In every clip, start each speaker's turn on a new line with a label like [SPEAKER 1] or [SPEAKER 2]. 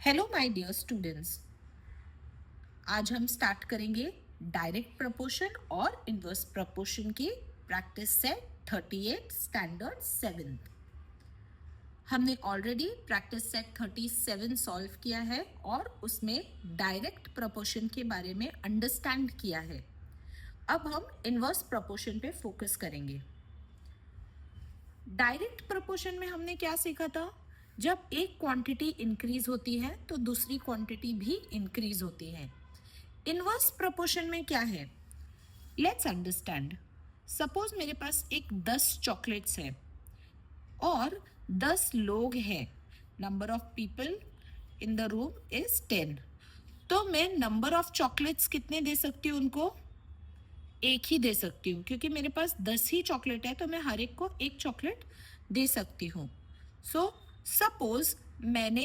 [SPEAKER 1] Hello my dear students, आज हम start करेंगे डायरेक्ट प्रपोर्शन और इनवर्स प्रपोर्शन की प्रैक्टिस सेट 38 स्टैंडर्ड 7th। हमने ऑलरेडी प्रैक्टिस सेट 37 सॉल्व किया है और उसमें डायरेक्ट प्रपोर्शन के बारे में अंडरस्टैंड किया है। अब हम इनवर्स प्रपोर्शन पे फोकस करेंगे। डायरेक्ट प्रपोर्शन में हमने क्या सीखा था? जब एक क्वांटिटी इंक्रीज होती है तो दूसरी क्वांटिटी भी इंक्रीज होती है। इनवर्स प्रपोर्शन में क्या है? Let's understand. सपोज मेरे पास एक 10 चॉकलेट्स है और 10 लोग हैं। Number of people in the room is 10। तो मैं नंबर ऑफ चॉकलेट्स कितने दे सकती हूँ उनको? एक ही दे सकती हूँ, क्योंकि मेरे पास 10 ही चॉकलेट है तो मैं हर एक को एक चॉकलेट दे सकती हूँ। सो सपोज मैंने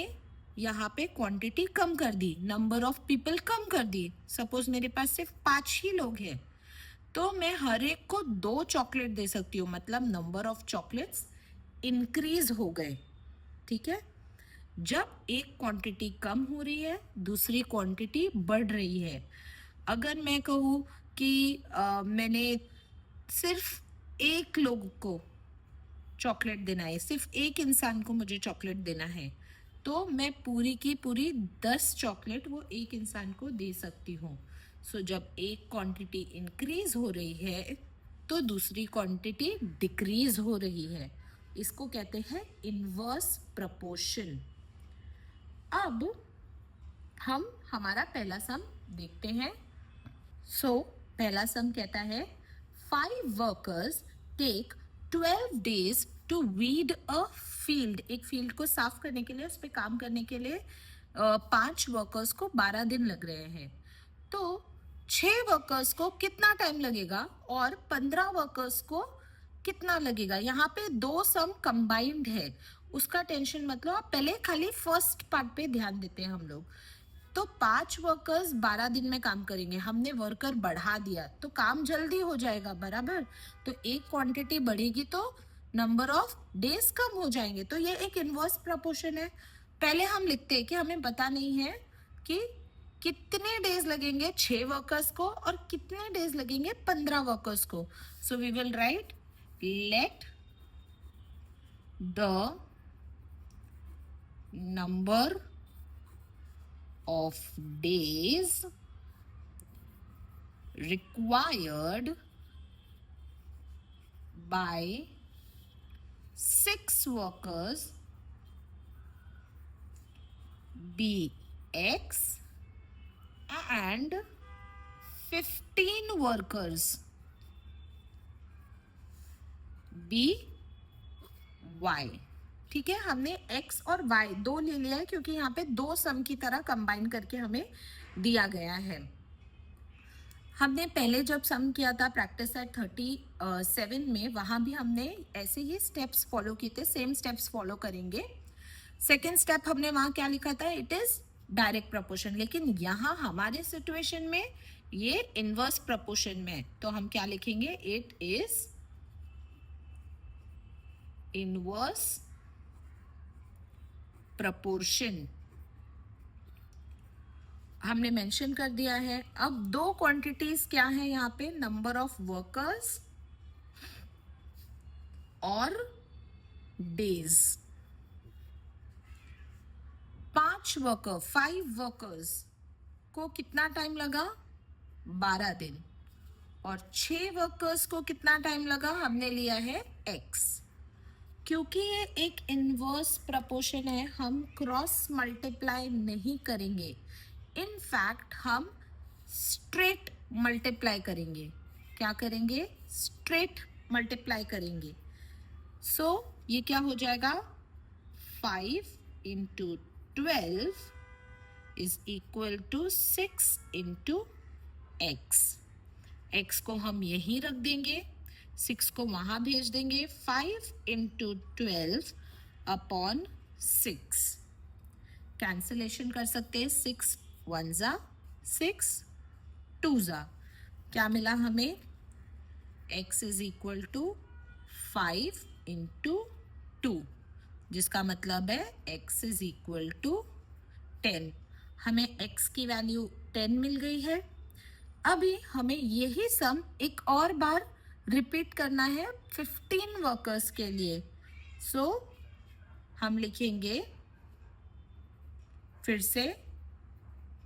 [SPEAKER 1] यहाँ पे क्वांटिटी कम कर दी, नंबर ऑफ पीपल कम कर दी। सपोज मेरे पास सिर्फ 5 ही लोग हैं तो मैं हर एक को 2 चॉकलेट दे सकती हूँ, मतलब नंबर ऑफ चॉकलेट्स इंक्रीज हो गए। ठीक है। जब एक क्वांटिटी कम हो रही है दूसरी क्वांटिटी बढ़ रही है। अगर मैं कहूँ कि मैंने सिर्फ एक लोग को चॉकलेट देना है, सिर्फ एक इंसान को मुझे चॉकलेट देना है, तो मैं पूरी की पूरी 10 चॉकलेट वो एक इंसान को दे सकती हूँ। सो जब एक क्वांटिटी इंक्रीज हो रही है तो दूसरी क्वांटिटी डिक्रीज हो रही है। इसको कहते हैं इनवर्स प्रपोर्शन। अब हम हमारा पहला सम देखते हैं। पहला सम कहता है 5 workers take 12 days to weed a field. एक फील्ड को साफ करने के लिए, उस पर काम करने के लिए 5 वर्कर्स को 12 दिन लग रहे हैं। तो 6 वर्कर्स को कितना टाइम लगेगा और 15 वर्कर्स को कितना लगेगा? यहाँ पे 2 सम कंबाइंड है, उसका टेंशन मतलब आप पहले खाली फर्स्ट पार्ट पे ध्यान देते हैं हम लोग। तो 5 वर्कर्स 12 दिन में काम करेंगे, हमने वर्कर बढ़ा दिया तो काम जल्दी हो जाएगा, बराबर। तो एक क्वांटिटी बढ़ेगी तो नंबर ऑफ डेज कम हो जाएंगे। तो ये एक इनवर्स प्रपोर्शन है। पहले हम लिखते हैं कि हमें पता नहीं है कि कितने डेज लगेंगे 6 वर्कर्स को और कितने डेज लगेंगे 15 वर्कर्स को। So we will write let the number of days required by 6 workers be X and 15 workers be Y। ठीक है, हमने x और y दो ले लिया है क्योंकि यहाँ पे 2 सम की तरह कंबाइन करके हमें दिया गया है। हमने पहले जब सम किया था प्रैक्टिस सेट 37 में, वहां भी हमने ऐसे ही स्टेप्स फॉलो किए थे, सेम स्टेप्स फॉलो करेंगे। सेकेंड स्टेप हमने वहां क्या लिखा था? It is direct proportion. लेकिन यहाँ हमारे सिचुएशन में ये इनवर्स प्रपोर्शन में, तो हम क्या लिखेंगे? It is inverse proportion. हमने मेंशन कर दिया है। अब 2 क्वांटिटीज क्या है यहाँ पे? नंबर ऑफ वर्कर्स और डेज। 5 वर्कर्स को कितना टाइम लगा? 12 दिन। और 6 वर्कर्स को कितना टाइम लगा? हमने लिया है x। क्योंकि ये एक इनवर्स प्रपोर्शन है, हम क्रॉस मल्टीप्लाई नहीं करेंगे। इन फैक्ट हम स्ट्रेट मल्टीप्लाई करेंगे। क्या करेंगे? स्ट्रेट मल्टीप्लाई करेंगे। सो ये क्या हो जाएगा? 5 into 12 is equal to 6 into x. X को हम यहीं रख देंगे, 6 को वहां भेज देंगे। 5 इंटू 12 अपॉन 6। कैंसिलेशन कर सकते हैं। 6 1 जा 6, 2 जा। क्या मिला हमें? x is equal to 5 into 2, जिसका मतलब है x इज इक्वल टू 10। हमें x की वैल्यू 10 मिल गई है। अभी हमें यही सम एक और बार रिपीट करना है 15 वर्कर्स के लिए। सो हम लिखेंगे फिर से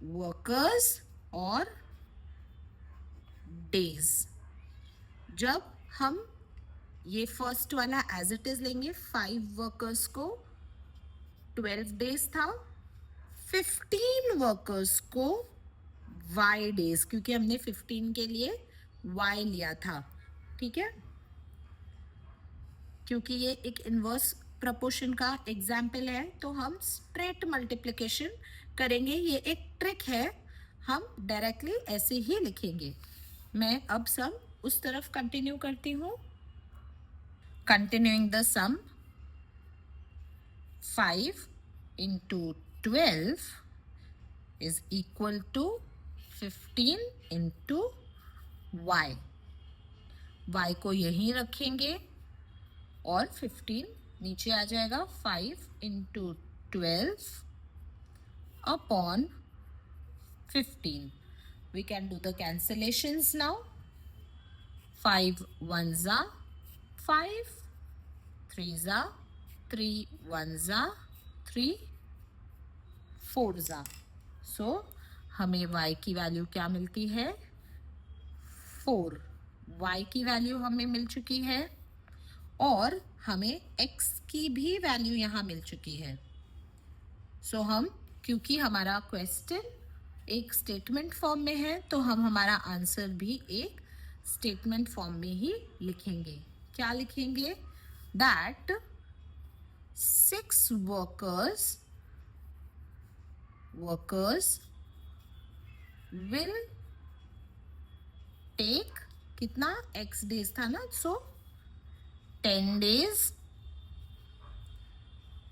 [SPEAKER 1] वर्कर्स और डेज। जब हम ये फर्स्ट वाला एज इट इज लेंगे, 5 वर्कर्स को 12 डेज था, 15 वर्कर्स को y डेज, क्योंकि हमने 15 के लिए y लिया था। ठीक है, क्योंकि ये एक इनवर्स प्रपोर्शन का एग्जाम्पल है तो हम स्ट्रेट मल्टीप्लिकेशन करेंगे। ये एक ट्रिक है, हम डायरेक्टली ऐसे ही लिखेंगे। मैं अब सम उस तरफ कंटिन्यू करती हूँ। Continuing the sum, 5 into 12 is equal to 15 into y। y को यहीं रखेंगे और 15 नीचे आ जाएगा। 5 into 12 upon 15। We can do the cancellations now. 5 ones are 5, 3s are 3, 1s are 3, 4s are। So हमें y की वैल्यू क्या मिलती है? 4। y की वैल्यू हमें मिल चुकी है और हमें x की भी वैल्यू यहाँ मिल चुकी है। सो हम, क्योंकि हमारा क्वेश्चन एक स्टेटमेंट फॉर्म में है तो हम हमारा आंसर भी एक स्टेटमेंट फॉर्म में ही लिखेंगे। क्या लिखेंगे? दैट 6 वर्कर्स विल टेक, कितना x डेज था ना, सो 10 days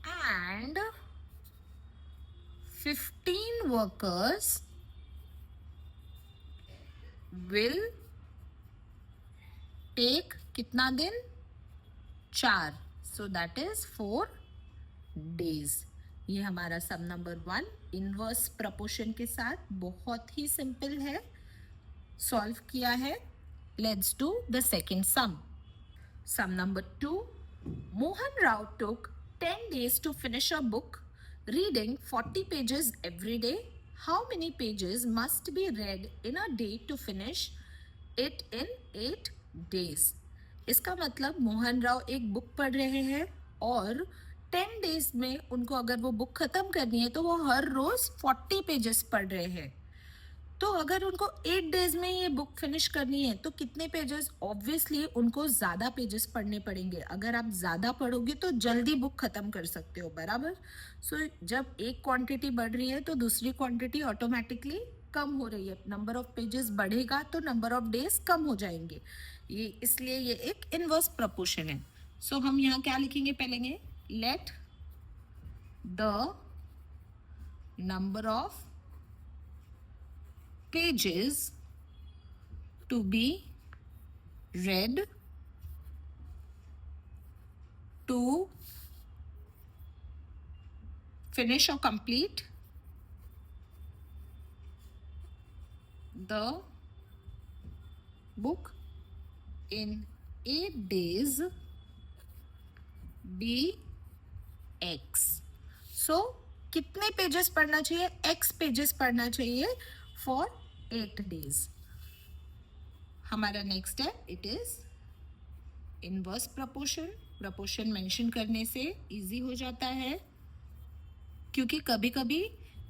[SPEAKER 1] and 15 workers will take कितना दिन? 4, so that is 4 days। ये हमारा सम नंबर 1 इनवर्स प्रपोर्शन के साथ बहुत ही सिंपल है, सॉल्व किया है। Let's do the second sum. Sum number 2, Mohan Rao took 10 days to finish a book, reading 40 pages every day. How many pages must be read in a day to finish it in 8 days? इसका मतलब मोहन राव एक book पढ़ रहे हैं और 10 days में उनको अगर वो बुक खत्म करनी है तो वो हर रोज 40 पेजेस पढ़ रहे हैं। तो अगर उनको 8 डेज में ये बुक फिनिश करनी है तो कितने पेजेस? ऑब्वियसली उनको ज़्यादा पेजेस पढ़ने पड़ेंगे। अगर आप ज़्यादा पढ़ोगे तो जल्दी बुक ख़त्म कर सकते हो, बराबर। सो जब एक क्वांटिटी बढ़ रही है तो दूसरी क्वांटिटी ऑटोमेटिकली कम हो रही है। नंबर ऑफ पेजेस बढ़ेगा तो नंबर ऑफ डेज कम हो जाएंगे, ये इसलिए ये एक इनवर्स प्रपोर्शन है। सो हम यहाँ क्या लिखेंगे? पहले late the number of pages to be read to finish or complete the book in 8 days be x। So कितने पेजेस पढ़ना चाहिए? x पेजेस पढ़ना चाहिए फॉर 8 days। हमारा नेक्स्ट है, it is inverse proportion. Proportion mention करने से easy हो जाता है, क्योंकि कभी कभी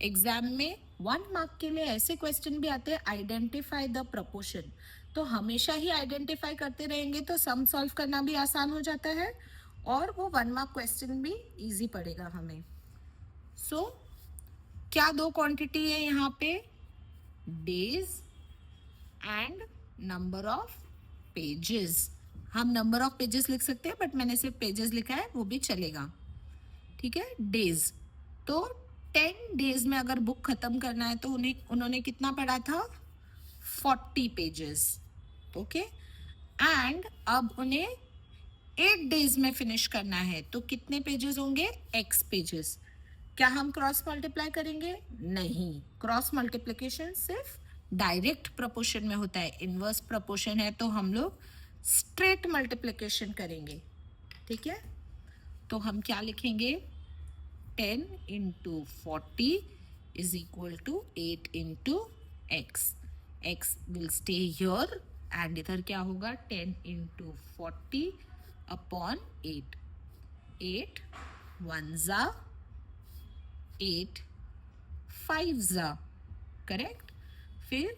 [SPEAKER 1] एग्जाम में 1 मार्क के लिए ऐसे क्वेश्चन भी आते हैं, आइडेंटिफाई द प्रपोर्शन। तो हमेशा ही आइडेंटिफाई करते रहेंगे तो सम सॉल्व करना भी आसान हो जाता है और वो 1 मार्क क्वेश्चन भी इजी पड़ेगा हमें। सो क्या दो क्वांटिटी है यहाँ पे? Days and number of pages. हम नंबर ऑफ पेजेस लिख सकते हैं बट मैंने सिर्फ पेजेस लिखा है, वो भी चलेगा। ठीक है, डेज। तो 10 डेज में अगर बुक खत्म करना है तो उन्होंने कितना पढ़ा था? 40 पेजेस। ओके, एंड अब उन्हें 8 डेज में फिनिश करना है तो कितने पेजेस होंगे? x pages. क्या हम क्रॉस मल्टीप्लाई करेंगे? नहीं, क्रॉस मल्टीप्लिकेशन सिर्फ डायरेक्ट प्रोपोर्शन में होता है, इनवर्स प्रोपोर्शन है तो हम लोग स्ट्रेट मल्टीप्लिकेशन करेंगे, ठीक है। तो हम क्या लिखेंगे? 10 into 40 is equal to 8 into x. X will stay here and इधर क्या होगा? 10 इंटू 40 अपॉन 8। 8 1 जा 8 5 जा, करेक्ट। फिर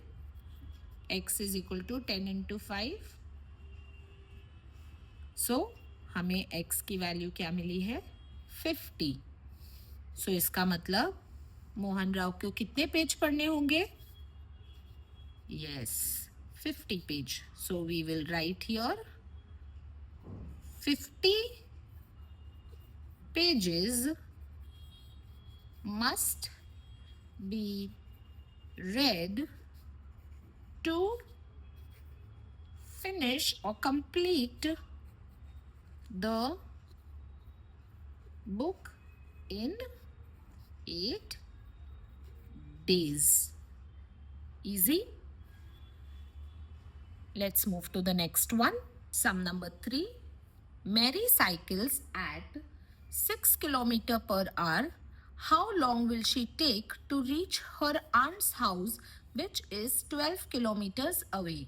[SPEAKER 1] x is equal to 10 into 5, so हमें x की वैल्यू क्या मिली है? 50। सो इसका मतलब मोहन राव को कितने पेज पढ़ने होंगे? Yes, 50 page. So we will write here 50 pages must be read to finish or complete the book in 8 days. Easy? Let's move to the next one. Sum number 3. Mary cycles at 6 km per hour. How long will she take to reach her aunt's house, which is 12 kilometers away?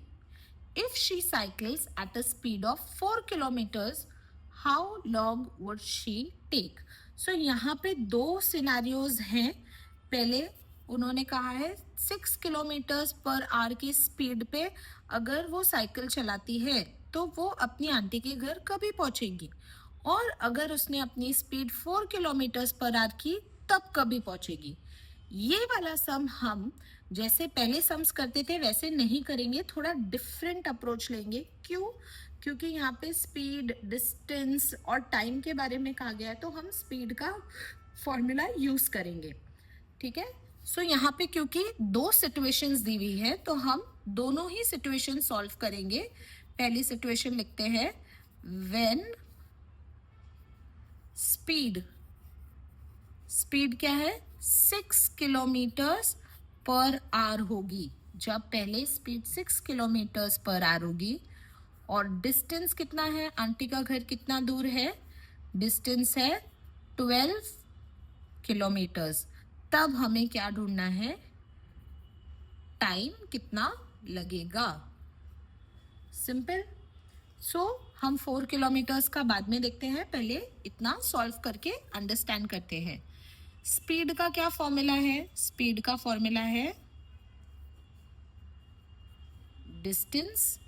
[SPEAKER 1] If she cycles at a speed of 4 kilometers, how long would she take? So यहाँ पे दो scenarios हैं। पहले उन्होंने कहा है 6 kilometres per our की speed पे अगर वो साइकिल चलाती है तो वो अपनी आंटी के घर कभी पहुंचेगी, और अगर उसने अपनी स्पीड 4 किलोमीटर्स पर आवर की तब कभी पहुंचेगी। ये वाला सम हम जैसे पहले सम्स करते थे वैसे नहीं करेंगे, थोड़ा डिफरेंट अप्रोच लेंगे। क्यों? क्योंकि यहाँ पे स्पीड, डिस्टेंस और टाइम के बारे में कहा गया है, तो हम स्पीड का फॉर्मूला यूज करेंगे, ठीक है। सो यहाँ पे क्योंकि दो सिचुएशंस दी हुई है तो हम दोनों ही सिचुएशन सॉल्व करेंगे। पहली सिचुएशन लिखते हैं, व्हेन स्पीड क्या है? 6 किलोमीटर्स पर आवर होगी। जब पहले स्पीड 6 किलोमीटर्स पर आवर होगी और डिस्टेंस कितना है? आंटी का घर कितना दूर है? डिस्टेंस है 12 किलोमीटर्स। तब हमें क्या ढूंढना है? टाइम कितना लगेगा। सिंपल। सो हम 4 किलोमीटर्स का बाद में देखते हैं, पहले इतना सॉल्व करके अंडरस्टैंड करते हैं। स्पीड का क्या फॉर्मूला है? स्पीड का फॉर्मूला है डिस्टेंस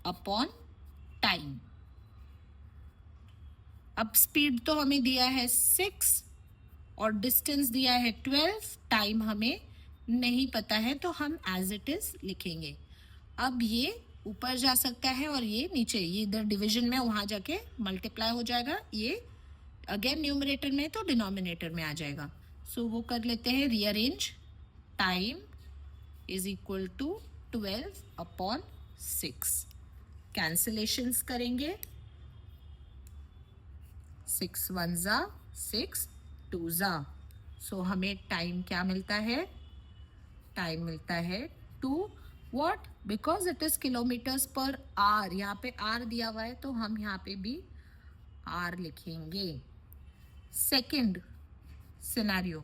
[SPEAKER 1] अपॉन टाइम। अब स्पीड तो हमें दिया है 6 और डिस्टेंस दिया है 12, टाइम हमें नहीं पता है तो हम एज इट इज लिखेंगे। अब ये ऊपर जा सकता है और ये नीचे, ये इधर डिवीजन में वहां जाके मल्टीप्लाई हो जाएगा, ये अगेन न्यूमरेटर में तो डिनोमिनेटर में आ जाएगा। सो वो कर लेते हैं rearrange. Time is equal to 12 upon 6। Cancellations करेंगे, 6 1 जा 6 2 जा। सो हमें टाइम क्या मिलता है? टाइम मिलता है 2। What? Because it is kilometres per our. यहाँ पे आर दिया हुआ है तो हम यहाँ पे भी आर लिखेंगे। सेकेंड सिनेरियो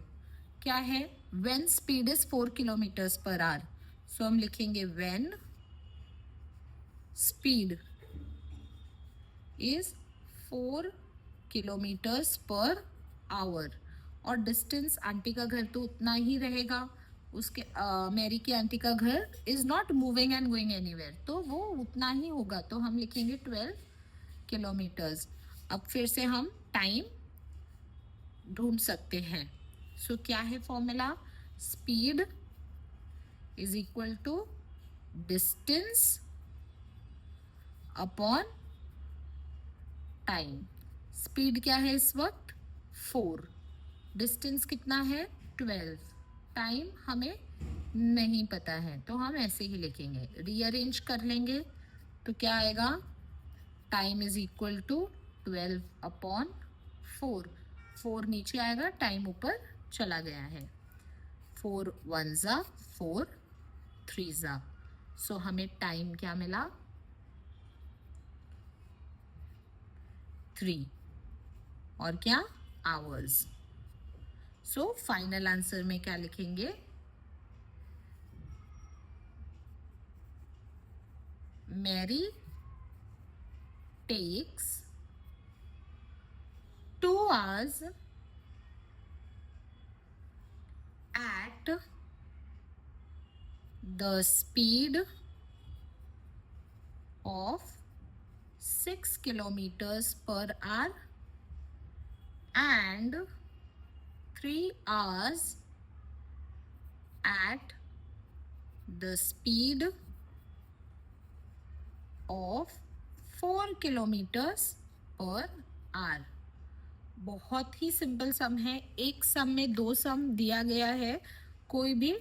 [SPEAKER 1] क्या है? When speed is 4 kilometres per hour. So हम लिखेंगे when speed is 4 kilometres per hour और डिस्टेंस, आंटी का घर तो उतना ही रहेगा, उसके मैरी की आंटी का घर is not moving and going anywhere, तो वो उतना ही होगा, तो हम लिखेंगे 12 किलोमीटर्स। अब फिर से हम टाइम ढूंढ सकते हैं। सो क्या है formula? Speed is equal to distance upon time. Speed क्या है इस वक्त? 4, डिस्टेंस कितना है? 12, टाइम हमें नहीं पता है तो हम ऐसे ही लिखेंगे। रीअरेंज कर लेंगे तो क्या आएगा? Time is equal to 12 upon 4। 4 नीचे आएगा, टाइम ऊपर चला गया है। 4 1 जा 4 3 जा, सो हमें टाइम क्या मिला 3 और क्या आवर्स। सो फाइनल आंसर में क्या लिखेंगे, Mary takes 2 hours at the speed of 6 kilometers per hour and 3 hours at the speed of 4 kilometers per hour। बहुत ही सिंपल सम है, एक सम में 2 सम दिया गया है, कोई भी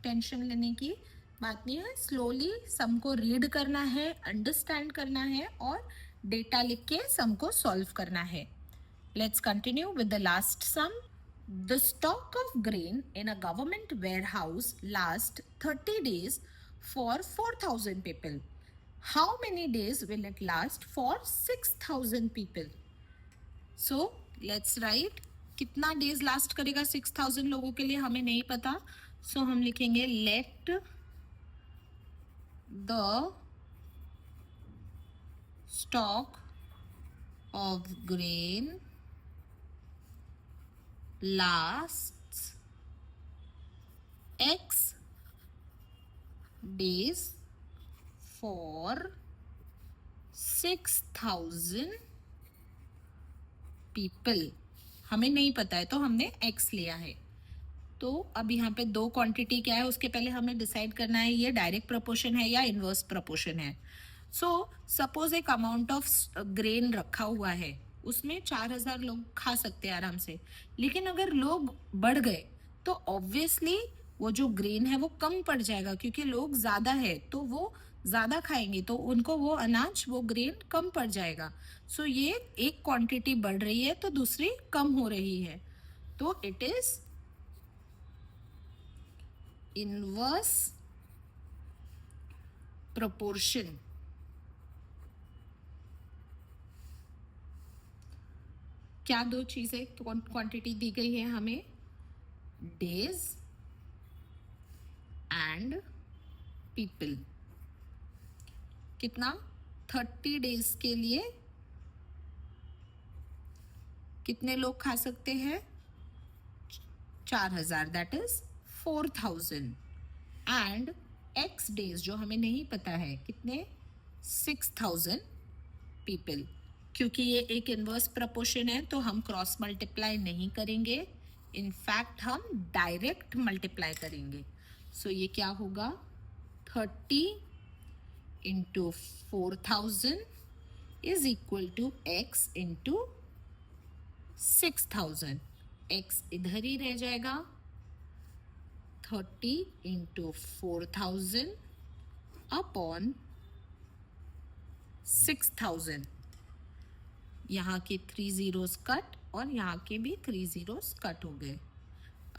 [SPEAKER 1] टेंशन लेने की बात नहीं है। स्लोली सम को रीड करना है, अंडरस्टैंड करना है और डेटा लिख के सम को सॉल्व करना है। Let's continue with the last sum. The stock of grain in a government warehouse last 30 days for 4,000 people. How many days will it last for 6,000 people? So let's write कितना days last करेगा 6,000 लोगों के लिए हमें नहीं पता, सो हम लिखेंगे let the stock of grain lasts X days for 6,000 people। हमें नहीं पता है तो हमने x लिया है। तो अब यहाँ पे 2 क्वांटिटी क्या है उसके पहले हमें डिसाइड करना है ये डायरेक्ट प्रोपोर्शन है या इनवर्स प्रोपोर्शन है। सो सपोज एक अमाउंट ऑफ ग्रेन रखा हुआ है, उसमें 4,000 लोग खा सकते हैं आराम से, लेकिन अगर लोग बढ़ गए तो ऑब्वियसली वो जो ग्रेन है वो कम पड़ जाएगा, क्योंकि लोग ज़्यादा है तो वो ज़्यादा खाएंगे तो उनको वो अनाज वो ग्रेन कम पड़ जाएगा। सो ये एक क्वांटिटी बढ़ रही है तो दूसरी कम हो रही है, तो इट इज इनवर्स प्रोपोर्शन। क्या 2 चीजें क्वांटिटी दी गई है हमें, डेज एंड पीपल। कितना 30 डेज के लिए कितने लोग खा सकते हैं 4,000, that is 4,000 and x days जो हमें नहीं पता है कितने 6,000 पीपल। क्योंकि ये एक इनवर्स प्रोपोर्शन है तो हम क्रॉस मल्टीप्लाई नहीं करेंगे, इनफैक्ट हम डायरेक्ट मल्टीप्लाई करेंगे। सो ये क्या होगा 30 into 4,000 is equal to x into 6,000। x इधर ही रह जाएगा, 30 इंटू 4,000 अपॉन 6,000। यहाँ के 3 zeros कट और यहाँ के भी 3 zeros कट हो गए।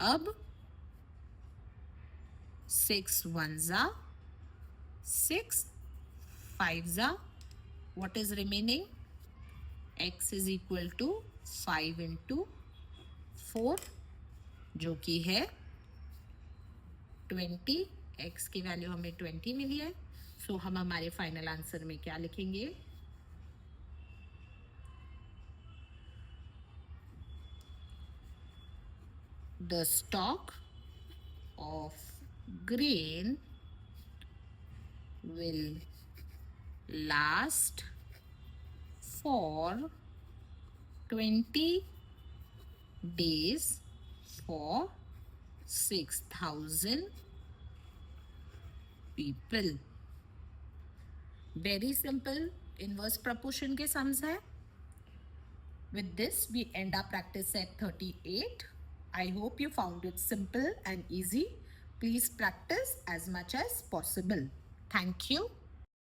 [SPEAKER 1] अब 6 1 जा 6 5 जा, what is remaining, x is equal to 5 into 4 जो कि है 20। x की वैल्यू हमें 20 मिली है। सो हम हमारे फाइनल आंसर में क्या लिखेंगे, the stock of grain will last for 20 days for 6,000 people। Very simple inverse proportion के sums है। With this we end our practice set 38. I hope you found it simple and easy. Please practice as much as possible. Thank you.